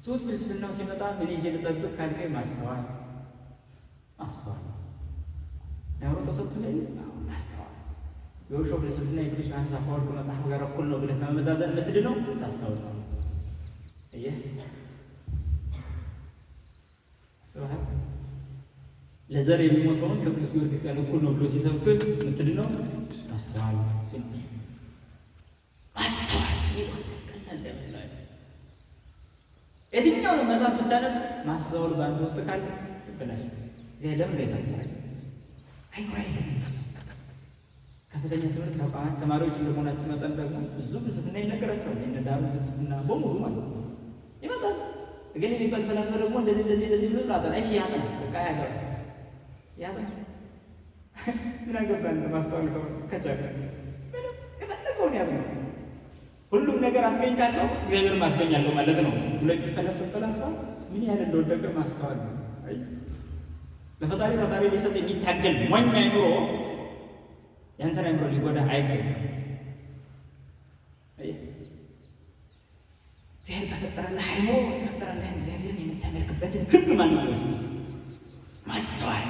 ሱት ፍልስፍናው ሲመጣ ምን እየልጠብቅ ካልከኝ ማስተዋል ያው ተሰጥቶ ላይ ማስተዋል የውሾ ፍልስፍና የቅዱስ ዮሐንስ አፈወርቅ መጽሐፍ ጋር እኩል ነው ብለህ ከመመዛዘን የምትድነው ታስተውል ነው። ለዘር የሚሞተውን ከቅዱስ ጊዮርጊስ ጋር እኩል ነው ብሎ ሲሰብክ የምትድነው ማስተዋል ሲል ማስተዋል የትኛውንም መጽሐፍ ብታነብ ማስተዋል በአንተ ውስጥ ካለ ትበላሽ። እዚህ ለምን ይታጠራል? ከፍተኛ ትምህርት ተቋማት ተማሪዎች እንደሆናችሁ መጠን ደግሞ ብዙ ፍልስፍና ይነገራቸዋል። እነ ዳዊት ፍልስፍና በሙሉ ማለት ነው ይመጣል። ግን የሚባል ፈላስፋ ደግሞ እንደዚህ ብሎ ያጠና በቃ ያጠና ምን አገባን ማስተዋል ከቻለ የፈለገውን ያጠና ሁሉም ነገር አስገኝ ካለው እግዚአብሔር ማስገኛለሁ ማለት ነው ብሎ የሚፈለስፍ ፈላስፋ ምን ያህል እንደወደቀ ማስተዋል ነው። ለፈጣሪ ሊሰጥ የሚታገል ሞኝ አይምሮ ያንተን አይምሮ ሊጎዳ አይገባም። እግዚአብሔር በፈጠረልህ አይምሮ የፈጠረልህ እግዚአብሔርን የምታመልክበትን ሕግ ማለት ነው ማስተዋል።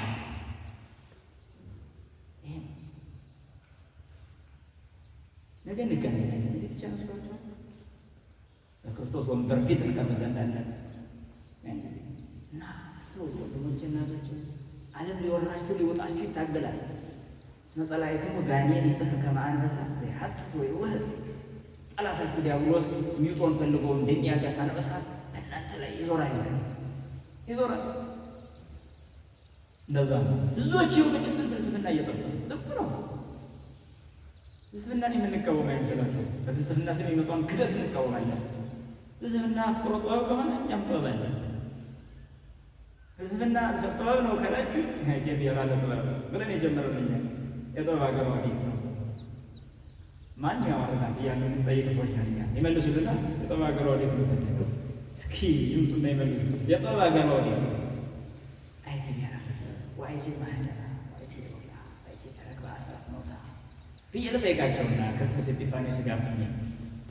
ነገ እንገናኛለን። እዚህ ብቻ መስሏችኋል? በክርስቶስ ወንበር ፊት እንቀመዛለን እና አስተውሉ ወንድሞቼ፣ እናቶቼ። ዓለም ሊወራችሁ ሊወጣችሁ ይታገላል። እስመ ጸላእክሙ ጋኔን ይጥህ ከመ አንበሳ ዘይሐስስ ወይውህት። ጠላታችሁ ዲያብሎስ ሚውጦን ፈልጎ እንደሚያገሳ አንበሳ በእናንተ ላይ ይዞራል። እንደዛ ነው። ብዙዎች የውጭፍን ፍልስፍና እየጠሩ ዝም ነው። ፍልስፍናን የምንቃወም አይመስላችሁ? በፍልስፍና ስም የሚመጣውን ክደት እንቃወማለን። ፍልስፍና አፍቅሮ ጥበብ ከሆነ እኛም ጥበብ አለን። ፍልስፍና ጥበብ ነው ካላችሁ የራለ ጥበብ ብለን የጀመረልኛ የጥበብ ሀገር ወዴት ነው? ማን ያወራናት እያለን እንጠይቅ ሰዎች ነኛ ይመልሱልናል። የጥበብ ሀገር ወዴት ነው? እስኪ ይምጡና ይመልሱ። የጥበብ ሀገር ወዴት ነው? አይቴ ያራለ ጥበብ ወአይቴ ማህደራ ወአይቴ ሎላ ወአይቴ ተረክበ አስራት ሞታ ብዬ ልጠይቃቸውና ከቅዱስ ኤጲፋንዮስ ጋር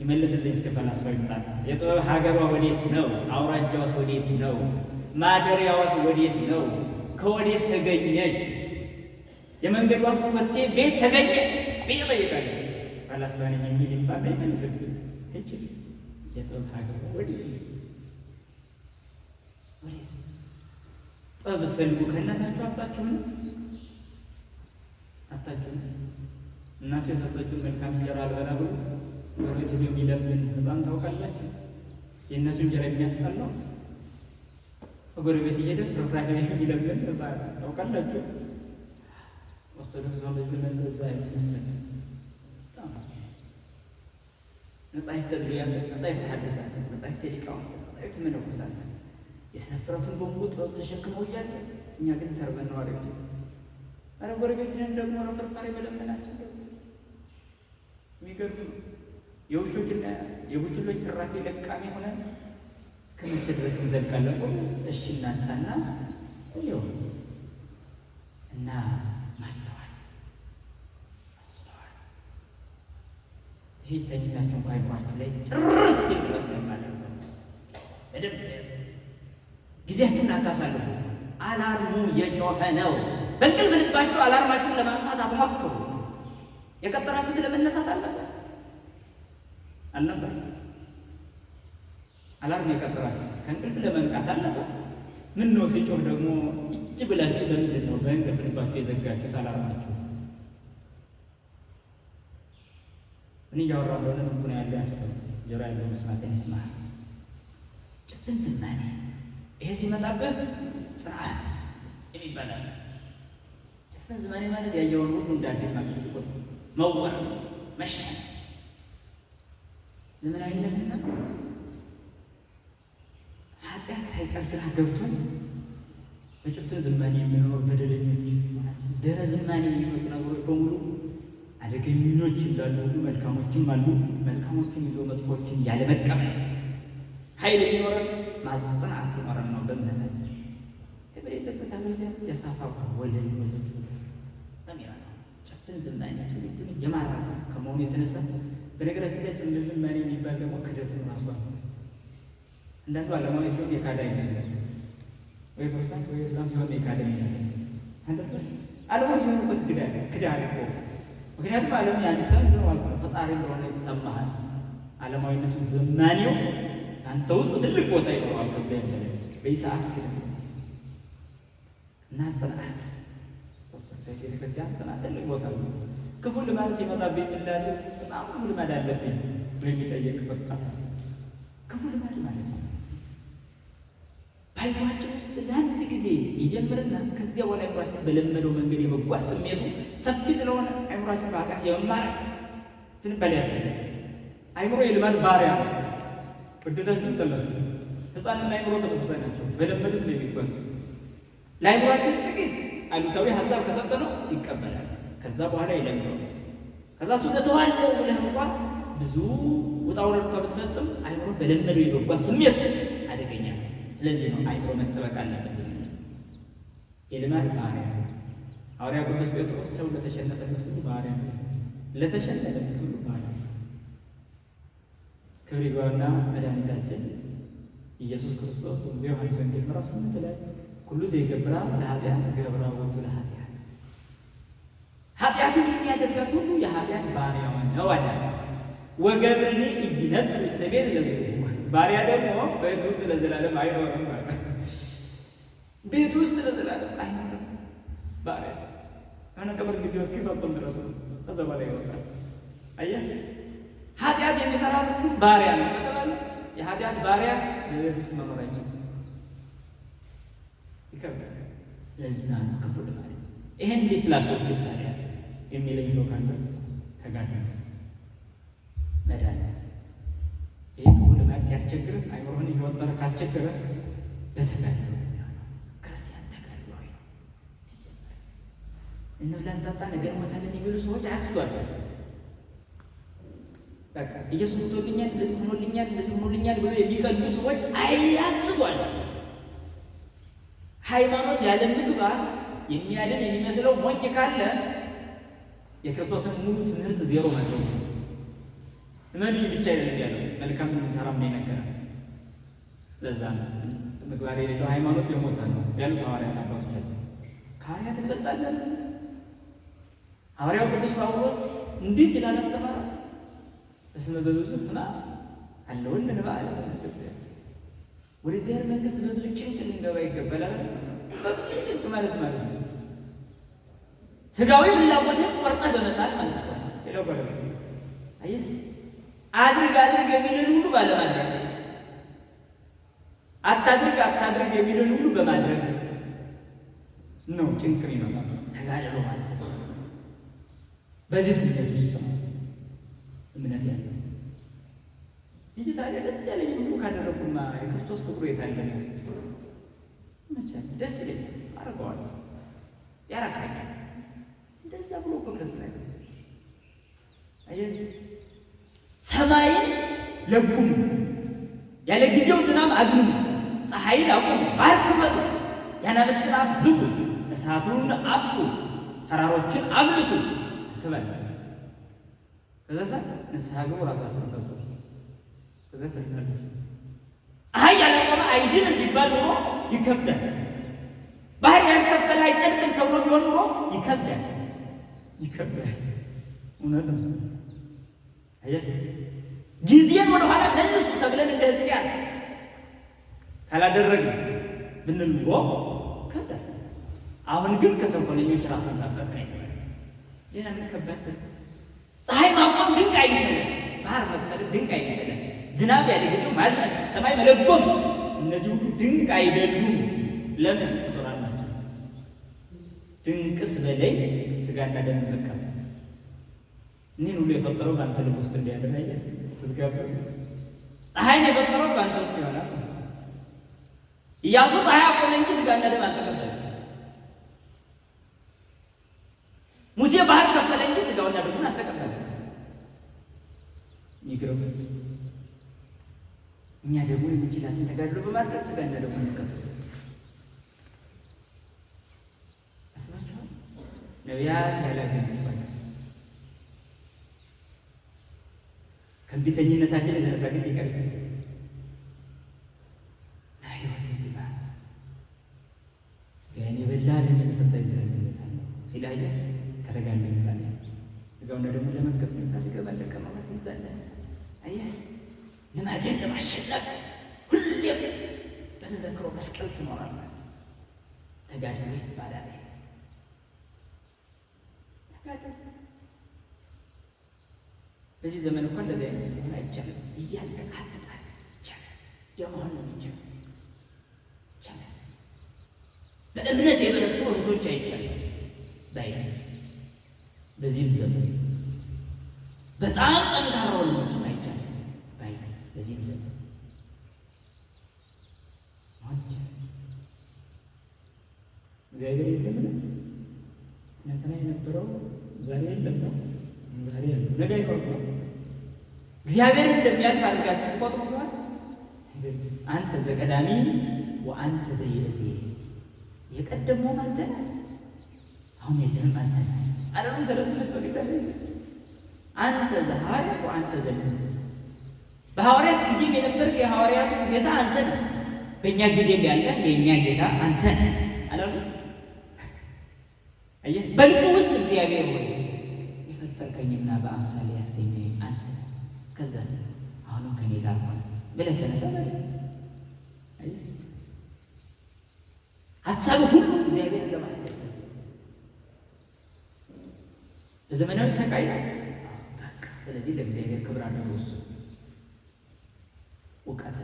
ይመልስልኝ እስከ ፈላስፋው ይምጣል። የጥበብ ሀገሯ ወዴት ነው? አውራጃዋስ ወዴት ነው? ማደሪያዋስ ወዴት ነው? ከወዴት ተገኘች? የመንገዷስ ኮቴ ቤት ተገኘ ብዬ ጠይቃለሁ። ፈላስፋ ነኝ የሚል ይምጣና ይመልስልኝ። የጥበብ ሀገሯ ወዴት ነው? ጥበብ ብትፈልጉ ከእናታችሁ አጣችሁን? እናቱ የሰጠችውን መልካም እንጀራ አልበላ ብሎ ጎረቤት ሄዶ የሚለምን ሕፃን ታውቃላችሁ? የእናቱ እንጀራ የሚያስጠላው በጎረቤት እየሄደ ርፍራፊ የሚለምን ሕፃን ታውቃላችሁ? ኦርቶዶክስ ዘመን እንደዛ አይመስልም። መጻሕፍተ ብሉያት፣ መጻሕፍተ ሐዲሳት፣ መጻሕፍተ ሊቃውንት፣ መጻሕፍተ መነኮሳት የሥነ ፍጥረቱን በሙሉ ጥበብ ተሸክመው እያለ እኛ ግን ተርበን ነዋሪዎች። ኧረ ጎረቤትንን ደግሞ ፍርፋሪ መለመናችን ደግሞ የሚገርም የውሾችና የቡችሎች ትራፊ ለቃሚ ሆነን እስከ መቼ ድረስ እንዘልቃለን? እሺ እናንሳና ሊሆን እና ማስተዋል ይህ ተኝታችሁ እንኳ አይምሯችሁ ላይ ጭርስ ይልበት ነው ማለት ነው። በደንብ ጊዜያችሁን አታሳልፉ። አላርሙ የጮኸ ነው። በእንቅልፍ ልባችሁ አላርማችሁን ለማጥፋት አትሞክሩ። የቀጠራችሁት ለመነሳት አልነበር? አላርም የቀጠራችሁት ከእንቅልፍ ለመንቃት አልነበር? ምን ነው ሲጮህ ደግሞ እጅ ብላችሁ ለምንድን ነው በእንቅልፍ ልባችሁ የዘጋችሁት አላርማችሁ? ምን እያወራሁ እንደሆነ ምንኩን ያለ ያስተው ጆሮ ያለው መስማትን ይስማ። ጭፍን ዝማኔ ይሄ ሲመጣብህ ጽናት የሚባላል። ጭፍን ዝማኔ ማለት ያየውን ሁሉ እንደ አዲስ ማግኘት መወር መሸን ዘመናዊነትና ኃጢአት ሳይቀር ግራ ገብቶን በጭፍን ዝማኔ የሚኖር በደለኞች ናቸው። ደረ ዝማኔ የሚመጡ ነገሮች በሙሉ አደገኞች እንዳሉ ሁሉ መልካሞችም አሉ። መልካሞችን ይዞ መጥፎችን ያለመቀበል ኃይል የሚኖረን ማጽናት ሲኖረን ነው። በእምነታችን የበሌለበት አለዚያ የሳፋ ወለል በሚሆነው ጭፍን ዝማኔ ትውልድን የማራቅ ከመሆኑ የተነሳ በነገራችን ላይ ጭፍን ዝማኔ የሚባል ደግሞ ክደትን ራሷ አንዳንዱ ዓለማዊ ሲሆን የካዳ ይመስላል፣ ወይ ፕሮቴስታንት ወይ እስላም ሲሆን የካዳ ይመስላል። ዓለማዊ ሲሆንበት ክዳን እኮ ምክንያቱም ዓለም ያንተ ነው ማለት ነው፣ ፈጣሪ እንደሆነ ይሰማሃል። ዓለማዊነቱ ዘማኔው አንተ ውስጥ ትልቅ ቦታ ይኖረዋል ከእግዚአብሔር በላይ በዚህ ሰዓት ግን እና ጽናት ቤተክርስቲያን ጽናት ትልቅ ቦታ ነው። ክፉ ልማድ ሲመጣብኝ የምላለ በጣም ክፉ ልማድ አለብኝ ብሎ የሚጠየቅ ወጣት ክፉ ልማድ ማለት ነው በአይምሯችን ውስጥ ለአንድ ጊዜ ይጀምርና ከዚያ በኋላ አይምሯችን በለመደው መንገድ የመጓዝ ስሜቱ ሰፊ ስለሆነ አይምሯችን በኃጢአት የመማረክ ዝንባሌ ያሳያል። አይምሮ የልማድ ባሪያ ነው። ወደዳችሁ ጠላችሁ፣ ሕፃንና አይምሮ ተመሳሳይ ናቸው። በለመዱት ነው የሚጓዙት። ለአይምሯችን ጥቂት አሉታዊ ሀሳብ ከሰጠነው ይቀበላል። ከዛ በኋላ ይለምደዋል። ከዛ እሱ ለተዋለው ብለህ እንኳን ብዙ ውጣ ውረድ እንኳ ብትፈጽም አይምሮ በለመደው የመጓዝ ስሜት አደገኛ ነው። ስለዚህ ነው አይምሮ መጠበቅ አለበት። የልማድ ባሪያ ሐዋርያው ቅዱስ ጴጥሮስ ሰው ለተሸነፈለት ሁሉ ባሪያ ነው፣ ለተሸነፈለት ሁሉ ባሪያ። ክብር ይግባውና መድኃኒታችን ኢየሱስ ክርስቶስ በዮሐንስ ወንጌል ምዕራፍ 8 ላይ ሁሉ ዘይገብራ ለኃጢአት ገብራ ወቱ ለኃጢአት፣ ኃጢአትን የሚያደርጋት ሁሉ የኃጢአት ባሪያ ነው አለ። ወገብርኒ ኢይነብር ውስተ ቤት ለዘላለሙ፣ ባሪያ ደግሞ ቤት ውስጥ ለዘላለም አይኖርም ማለት ቤት ውስጥ ለዘላለም አይኖርም። ባሪያ አሁን ቅጥር ጊዜው እስኪፈጸም ድረስ ከዛ በኋላ ይወጣል። አየህ ኃጢአት የሚሰራት ሁሉ ባሪያ ነው ከተባለ የኃጢአት ባሪያ በቤት ውስጥ መኖር አይችልም፣ ይከብዳል። ለዛ ነው ክፉ ልማድ። ይሄን እንዴት ላስወግድ ታዲያ የሚለኝ ሰው ካለ ተጋደሉ መድኃኒት። ይሄ ክፉ ልማድ ሲያስቸግር አይምሮህን እየወጠረ ካስቸገረ በተጋደሉ ክርስቲያን ተጋድሏዊ ነው። ሲጀመር እንብላ እንጠጣ ነገር ሞታለን የሚሉ ሰዎች አያስቷል። በቃ ኢየሱስ ሞቶልኛል፣ እንደዚህ ሆኖልኛል፣ እንደዚህ ሆኖልኛል ብሎ የሚቀሉ ሰዎች አያስቷል። ሃይማኖት ያለ ምግባር የሚያድን የሚመስለው ሞኝ ካለ የክርስቶስን ሙሉ ትምህርት ዜሮ ማድረግ ነው። እመኑ ብቻ አይደለም ያለው መልካም እንሰራም ነው የነገረን። ለዛ ነው ምግባር የሌለው ሃይማኖት የሞተ ነው ያሉት ሐዋርያት አባቶቻችን። ከሐዋርያት እንበልጣለን። ሐዋርያው ቅዱስ ጳውሎስ እንዲህ ስላላስተማረ በስመ በብዙ ሆና አለውልን በዓለ መንግሥት ወደ እግዚአብሔር መንግሥት በብዙ ጭንቅ ልንገባ ይገባላል። በብዙ ጭንቅ ማለት ነው ሥጋዊ ፍላጎትን ቆርጠህ በመጣል ማለት ነው። ሌላው ባለ አየህ አድርግ የሚልን ሁሉ ባለማድረግ፣ አታድርግ የሚልን ሁሉ በማድረግ ነው ጭንቅ ይመጣል። ተጋድሎ ማለት ነው። በዚህ ስሜት ውስጥ ነው እምነት ያለ እንጂ ታዲያ ደስ ያለኝ ሁሉ ካደረጉማ የክርስቶስ ፍቅሩ የታለ ነው ውስጥ መቼም ደስ ይለኛል፣ አደርገዋለሁ፣ ያረካኛል። እንደዛ ብሎ እኮ ከዚህ ላይ አየህ ሰማይን ለጉም፣ ያለ ጊዜው ዝናብ አዝኑ፣ ፀሐይን አቁሙ፣ ባህር ክፈሉ፣ የአናብስትን አፍ ዝጉ፣ እሳቱን አጥፉ፣ ተራሮችን አብልሱ ትበል። ከዛ ንስሐ ግቡ፣ ራሳችሁን ጠብቁ። ከዛ ትልታለ ፀሐይ ያለቆመ አይድንም ቢባል ኖሮ ይከብዳል። ባህር ያልከፈለ አይጸድቅም ተብሎ ቢሆን ኖሮ ይከብዳል። እውነት ነው። አየህ ጊዜን ወደኋላ መልሱ ተብለን እንደ ሕዝቅያስ ካላደረግን ብንል ኖሮ ከብዳል። አሁን ግን ከተንኮለኞች ራስን ጠበቅ ነው የተባለ። ሌላ ምን ከባድ ፀሐይ ማቆም ድንቅ አይመስልም፣ ባህር መክፈል ድንቅ አይመስልም፣ ዝናብ ያለ ጊዜው ማዝነብ፣ ሰማይ መለጎም፣ እነዚህ ሁሉ ድንቅ አይደሉም። ለምን ቁጥራን ናቸው። ድንቅስ በላይ ሥጋና ደም መቀበል። እኒህን ሁሉ የፈጠረው በአንተ ልብ ውስጥ እንዲያደርግ ስትጋብዘው ፀሐይን የፈጠረው በአንተ ውስጥ ይሆናል። ኢያሱ ፀሐይ አቆመ እንጂ ሥጋና ደም አልተቀበለም። ሙሴ ባህር ከፈለ እንጂ ሥጋውና ደሙን አልተቀበለም። ይግረም እኛ ደግሞ የምንችላችን ተጋድሎ በማድረግ ሥጋና ደሙን እንቀበል። አስባችኋል? ነቢያት ያላገኙት ከእንቢተኝነታችን የተነሳ ግን ይቀር ትይዛለህ። አየህ፣ ልማድህን ለማሸነፍ ሁሌም በተዘክሮ መስቀል ትኖራለህ። ተጋድሎ ይባላል። በዚህ ዘመን እንኳን እንደዚህ አይነት ስለሆነ አይቻልም እያልክ አትጣል። ይቻላል፣ የመሆን ነው ይቻላል። በእምነት የበረቱ እህቶች አይቻልም ባይ በዚህም ዘመን በጣም ጠንካራ ወንዶችም አይቻልም ባይ በዚህም ዘመን እግዚአብሔር የለምን ትናንትና የነበረው ዛሬ የለም ነው። ዛሬ የለም ነገ ይኖር። እግዚአብሔር እንደሚያልፍ አድርጋችሁ ትቆጥሩት ይሆናል። አንተ ዘቀዳሚ ወአንተ ዘየዚ፣ የቀደመው አንተ ነህ፣ አሁን የለህም አንተ ነህ። አለሙ ሰለስት በግዳጅ አንተ ዘሐዋርያ ወአንተ ዘነቢይ፣ በሐዋርያት ጊዜም የነበርክ የሐዋርያቱ ጌታ አንተ ነህ፣ በእኛ ጊዜም ያለህ የእኛ ጌታ አንተ ነህ አለሙ። አየህ፣ በልቡ ውስጥ እግዚአብሔር ሆይ የፈጠርከኝና በአምሳሌ ያስገኘኝ አንተ ነህ፣ ከዛስ አሁንም ከኔ ጋር ሆነ ብለህ ተነሳ ማለት ነው። ሀሳብ ሁሉ እግዚአብሔርን ለማስደሰት በዘመናዊ ሰቃይ በቃ። ስለዚህ ለእግዚአብሔር ክብር አለው። እሱ እውቀት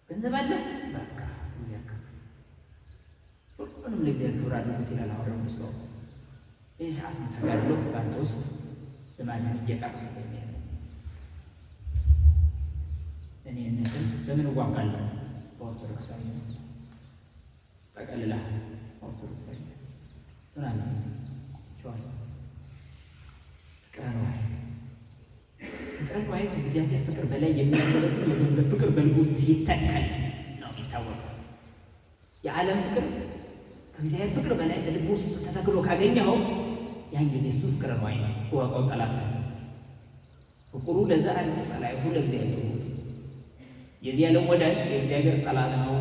ገንዘብ አለ በቃ እግዚአብሔር ሁሉንም ለእግዚአብሔር ክብር አድርጉት ይላል ሐዋርያው ቅዱስ ጳውሎስ። ይህ ሰዓት ተጋድሎ በአንተ ውስጥ ለማንም እየቀረ እኔነትን በምን እዋጋለሁ? በኦርቶዶክሳዊ ጠቀልላ ኦርቶዶክሳዊ ስናለ ቸዋል ፍቅረ ነዋይ ከእግዚአብሔር ፍቅር በላይ የሚያገለግል የገንዘብ ፍቅር በልብ ውስጥ ሲተካል ነው የሚታወቀው። የዓለም ፍቅር ከእግዚአብሔር ፍቅር በላይ በልብ ውስጥ ተተክሎ ካገኘኸው ያን ጊዜ እሱ ፍቅረ ነዋይ ነው። እወቀው፣ ጠላት ፍቅሩ ለዛ አንዱ ጸላይሁ ለእግዚአብሔር ሞት፣ የዚህ ዓለም ወዳጅ የእግዚአብሔር ጠላት ነው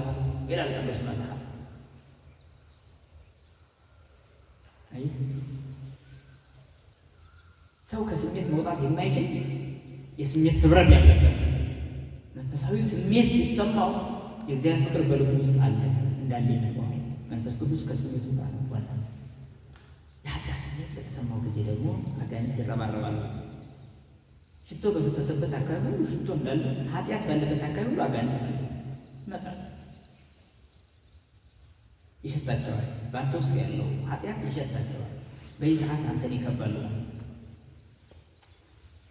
ይላል ቅዱስ መጽሐፍ። አይ ሰው ከስሜት መውጣት የማይችል የስሜት ህብረት ያለበት መንፈሳዊ ስሜት ሲሰማው የእግዚአብሔር ፍቅር በልቡ ውስጥ አለ እንዳለ ነው። መንፈስ ቅዱስ ከስሜቱ ጋር ነው። የኃጢአት ስሜት በተሰማው ጊዜ ደግሞ አጋንንት ይረባረባሉ። ሽቶ በፈሰሰበት አካባቢ ሁሉ ሽቶ እንዳለ፣ ኃጢአት ባለበት አካባቢ ሁሉ አጋንንት ይመጣል፣ ይሸታቸዋል። በአንተ ውስጥ ያለው ኃጢአት ይሸታቸዋል። በዚህ ሰዓት አንተን ይከባሉ።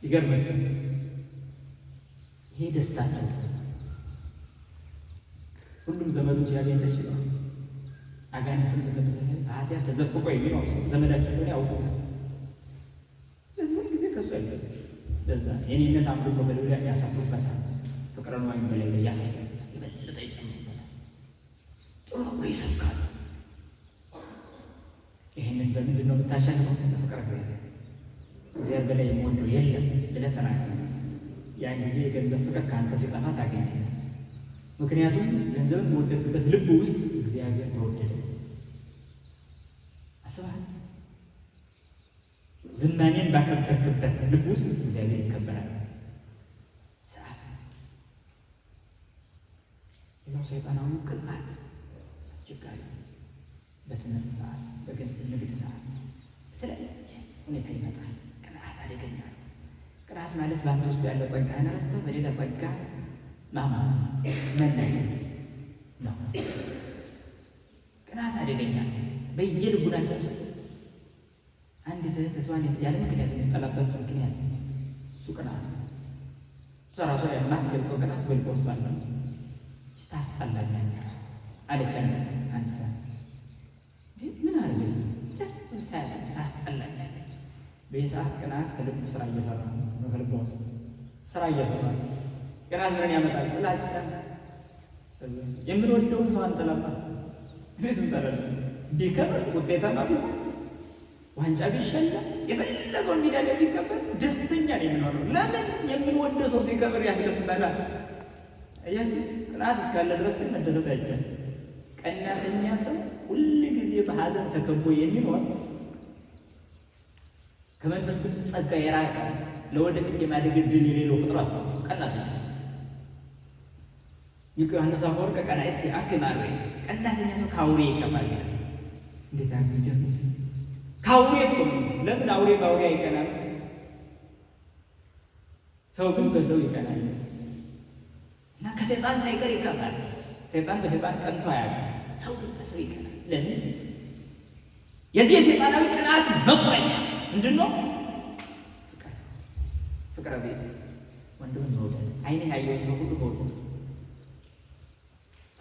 ይገርማል። ይሄ ደስታቸው ሁሉም ዘመዱ ሲያገኝ ደስ ይለዋል። አጋንንትን በተመሳሳይ በኃጢአት ተዘፍቆ የሚኖር ሰው ዘመዳቸው ሆነ ያውቁታል። ስለዚህ ሁል ጊዜ ከሱ አይበል ለዛ የኔነት አምልኮ በሌላ ላይ ያሳፍሩበታል። ፍቅረ ነዋይ በሌላ ላይ ያሳፍሩበታል። የበለጠ ይጨምሩበታል። ጥሩ ነው ይሰብካል። ይህንን በምንድን ነው የምታሸንፈው? በፍቅረ እግዚአብሔር። እግዚአብሔር በላይ የምወደው የለም ብለህ ተናገር። ያን ጊዜ የገንዘብ ፍቅር ከአንተ ሲጠፋ ታገኛለህ። ምክንያቱም ገንዘብን ተወደድክበት ልብ ውስጥ እግዚአብሔር ተወደደ። አስበሃል? ዝማኔን ባከበርክበት ልብ ውስጥ እግዚአብሔር ይከበራል። ሰዓት ሌላው ሰይጣናዊ ቅንዓት አስቸጋሪ፣ በትምህርት ሰዓት፣ በንግድ ሰዓት፣ በተለያየ ሁኔታ ይመጣል። ቅንዓት አደገኛ ነው። ቅንዓት ማለት በአንተ ውስጥ ያለ ጸጋህን ረስተህ በሌላ ጸጋ መናኝ ነው። ቅንዓት አደገኛ ነው። በየልቡናቸው ውስጥ አንዲት እህቷን ያለ ምክንያት የሚጠላበት ምክንያት እሱ ቅንዓት ነው። እሷ ራሷ የማትገልጸው ቅንዓት በልቧ ውስጥ አለ። ታስጠላኛለች አለች አንተ ምን አረገች? ታስጠላኛለች። በዚህ ሰዓት ቅንዓት ከልብ ስራ እየሰራ ነው። ከልቧ ውስጥ ስራ እየሰራ ነው። ቅንዓት ምን ያመጣል? ጥላቻ። የምንወደውን ሰው አንጠላባ። እንዴት እንጠላለን? ቢከብር ውጤታማ ቢሆን ዋንጫ ቢሸለም የፈለገውን ሜዳሊያ ቢቀበል ደስተኛ ነው የምንሆነው። ለምን? የምንወደው ሰው ሲከብር ያስደስታል። አያችሁ፣ ቅንዓት እስካለ ድረስ ግን መደሰት አይቻልም። ቀናተኛ ሰው ሁል ጊዜ በሐዘን ተከቦ የሚኖር ከመንፈስ ቅዱስ ጸጋ የራቀ ለወደፊት የማደግ ዕድል የሌለው ፍጥረት ነው። ቀናተኛ ሊቁ ዮሐንስ አፈወርቅ ቀናእስቲ አክም አርዌ ቀናተኛ ሰው ከአውሬ ይከፋል። እንዴት አድርገን ከአውሬ እኮ ለምን አውሬ በአውሬ አይቀናም? ሰው ግን በሰው ይቀናል እና ከሰይጣን ሳይቀር ይከፋል። ሰይጣን በሰይጣን ቀንቶ አያውቅም። ሰው ግን በሰው ይቀናል። ለምን? የዚህ የሰይጣናዊ ቅናት መቁረኛ ምንድን ነው? ፍቅረ ቢጽ ወንድምን መውደድ። ዓይንህ ያየውን ሰው ሁሉ መውደድ።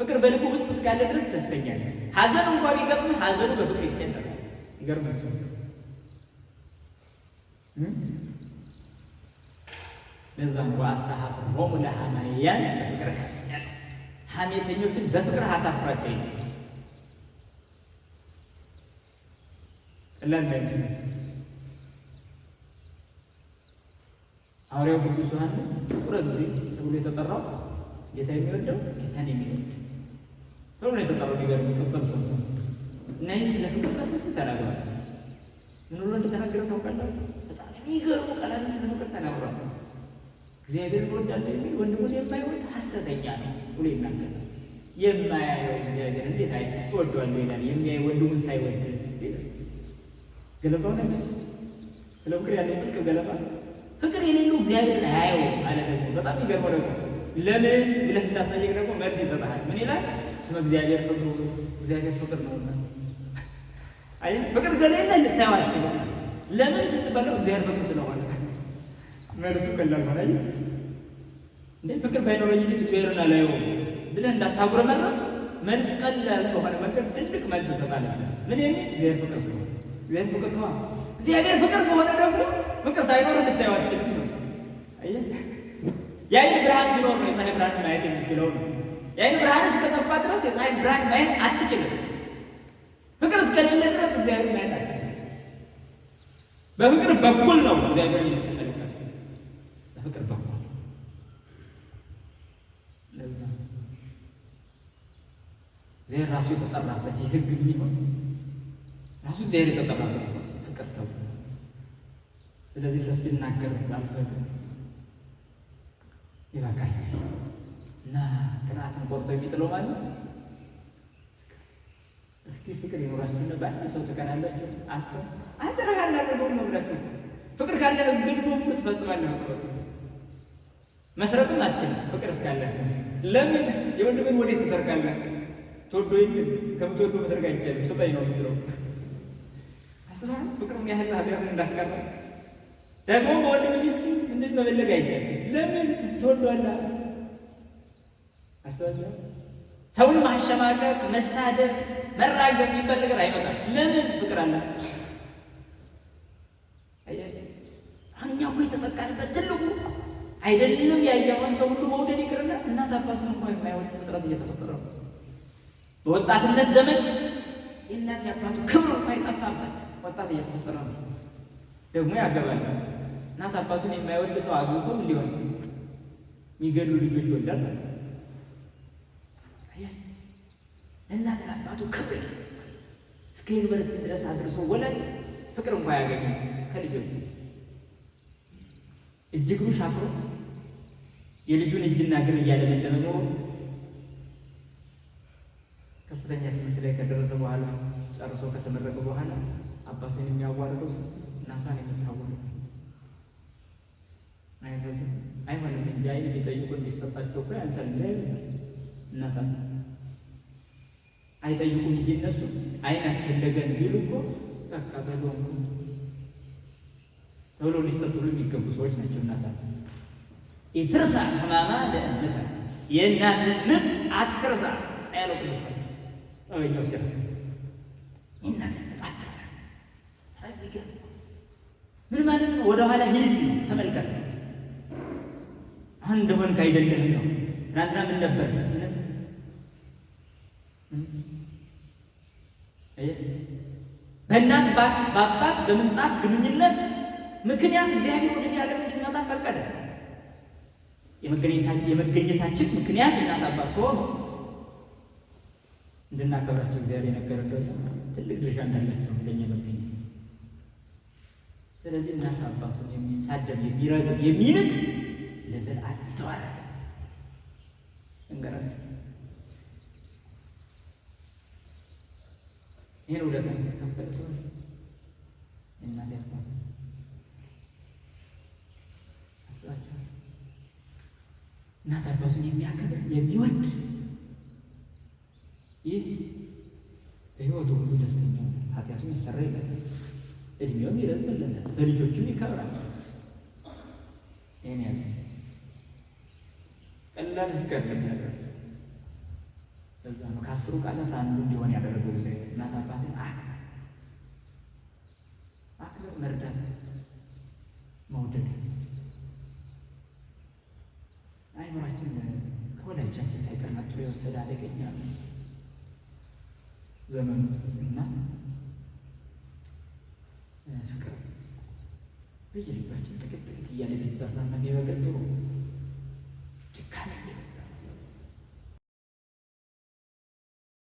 ፍቅር በልቡ ውስጥ እስካለ ድረስ ደስተኛ ነህ። ሐዘን እንኳን ቢገጥምህ ሐዘኑ በፍቅር ይሸነፋል። ይገርማችኋል። ለዛም ወአስተሐፍሮሙ ለሐማያን በፍቅርከ ሐሜተኞችን በፍቅር አሳፍራቸው ይላል። ቀላል አይደለም። ሐዋርያው ቅዱስ ዮሐንስ ጥቁረ ጊዜ ተብሎ የተጠራው ጌታ የሚወደው ጌታን የሚወድ ተብሎ የተጠራው ሊገርም ቅጽል ሰው እና ይህ ስለ ፍቅር በሰፊው ተናግሯል። ምን ብሎ እንደተናገረ ታውቃላችሁ? በጣም የሚገርሙ ቃላት ስለ ፍቅር ተናግሯል። እግዚአብሔር እወዳለሁ የሚል ወንድሙን የማይወድ ሐሰተኛ ነው ብሎ ይናገራል። የማያየው እግዚአብሔር እንዴት እወደዋለሁ ይላል? የሚያይ ወንድሙን ሳይወድ ይላል። ገለጻው ነች። ስለ ፍቅር ያለው ጥልቅ ገለጻ። ፍቅር የሌለው እግዚአብሔርን አያየውም አለ። ደግሞ በጣም ይገርመው ደግሞ ለምን ብለህ እንዳትጠይቅ ደግሞ መልስ ይሰጥሃል። ምን ይላል? ስመ እግዚአብሔር ፍቅሩ እግዚአብሔር ፍቅር ነውና። አይ ፍቅር ከሌለ ልታየው አትችልም። ለምን ስትባለው እግዚአብሔር ፍቅር ስለሆነ። መልሱ ቀላል ነው። አይ እንዴ ፍቅር ባይኖረኝ ልጅ እግዚአብሔርን አላየውም ብለህ እንዳታጉረመረም መልስ ቀላል በሆነ መንገድ ትልቅ መልስ ትሰጣለህ። ምን የሚል እግዚአብሔር ፍቅር ስለሆነ። እግዚአብሔር ፍቅር ነው። እግዚአብሔር ፍቅር ከሆነ ደግሞ ፍቅር ሳይኖር ልታየው አትችልም ነው። አይ የዓይን ብርሃን ሲኖር ነው የፀሐይ ብርሃን ማየት የምትችለው ነው። የዓይን ብርሃን እስከጠፋ ድረስ የፀሐይ ብርሃን ማየት አትችልም። ፍቅር እስከሌለ ድረስ እግዚአብሔር ማየት አትችልም። በፍቅር በኩል ነው እግዚአብሔር የምትመለከተው። በፍቅር በኩል ለዛ እግዚአብሔር ራሱ የተጠራበት የሕግ ምን ይሆን? ራሱ እግዚአብሔር የተጠራበት ፍቅር ተብሎ። ስለዚህ ሰፊ እናገር ባልፈት ይበቃል እና ቅናትን ቆርጦ የሚጥለው ማለት እስኪ ፍቅር ይኖራችሁና በአንድ ሰው ትቀናላችሁ። አንተ ረሃላ ነው ነው ብላችሁ ፍቅር ካለ ግን ሁሉ ትፈጽማለህ። መስረቅም አትችልም ፍቅር እስካለ። ለምን የወንድምን ወዴት ትሰርቃለህ? ትወዶ የለም ከምትወዶ መስረቅ አይቻልም። ስጠኝ ነው የምትለው። አስራ ፍቅሩን ያህል ኃጢአትን እንዳስቀረ ደግሞ በወንድም ሚስት እንዴት መበለግ አይቻልም። ለምን ትወዷለህ? አስባለሁ ሰውን ማሸማቀቅ፣ መሳደብ፣ መራገም የሚባል ነገር አይመጣም። ለምን ፍቅር አለ። አሁን እኛ እኮ የተጠቃንበት ትልቁ አይደለም ያየውን ሰው ሁሉ መውደድ ይቅርና እናት አባቱን እንኳን የማይወድ ፍጥረት እየተፈጠረ ነው። በወጣትነት ዘመን የእናት የአባቱ ክብር እንኳን የጠፋበት ወጣት እየተፈጠረ ነው። ደግሞ ያገባል። እናት አባቱን የማይወድ ሰው አግብቶ ሊሆን የሚገድሉ ልጆች ይወልዳል። እናት አባቱ ክብር እስከ ዩኒቨርሲቲ ድረስ አድርሶ ወላጅ ፍቅር እንኳን ያገኘ ከልጆቹ እጅግሩ ሻክሮ የልጁን እጅና እግር እያለመለመ ኖሮ ከፍተኛ ትምህርት ላይ ከደረሰ በኋላ ጨርሶ ከተመረቀ በኋላ አባቱን የሚያዋርደው እናቷን የምታዋርደው አይሰልም። አይሆንም እንጂ አይን ቢጠይቁ እንዲሰጣቸው እኮ ያንሳል። እናታ አይጠይቁም እንጂ እነሱ አይን አስፈለገን ቢሉ እኮ በቃ ቶሎ ሊሰጡ የሚገቡ ሰዎች ናቸው። እናታ ኢትርሳ ሕማማ ለእምነከ የእናትህን ምጥ አትርሳ ያለው ቅዱስ ጠበኛው ሲያ የእናትህን ምጥ አትርሳ። ምን ማለት ነው? ወደኋላ ሂድ ነው። ተመልከት አሁን እንደሆንክ አይደለህም ነው። ትናንትና ምን ነበር? ምንም በእናት በአባት በምንጣፍ ግንኙነት ምክንያት እግዚአብሔር ወደዚህ ዓለም እንድንመጣ ፈቀደ። የመገኘታችን ምክንያት እናት አባት ከሆኑ እንድናከብራቸው እግዚአብሔር የነገረን ደግሞ ትልቅ ድርሻ እንዳላቸው እንደኛ መገኘት ስለዚህ እናት አባቱን የሚሳደብ የሚረግም የሚንቅ ለዘላለም ይተዋል። እንገራችሁ ይሄን ውለታ ከፈለ ሰው እናት ያባቱ አስባችሁ እናት አባቱን የሚያከብር የሚወድ ይህ በሕይወቱ ሁሉ ደስተኛ ኃጢአቱን ይሰረይለታል፣ እድሜውም ይረዝምለታል፣ በልጆቹም ይከብራል። ይሄን ያለ ቀላል ይቀርብ ያደረገ ለዛ ነው ከአስሩ ቃላት አንዱ እንዲሆን ያደረገው እናት አባትን አክብር፣ መርዳት፣ መውደድ። አይምሯችን ከወላጆቻችን ሳይቀር ነጥሎ የወሰደ አደገኛ ዘመኑ እና ፍቅር በየልባችን ጥቂት ጥቂት እያለ ቢዘራና ቢበቅል ጥሩ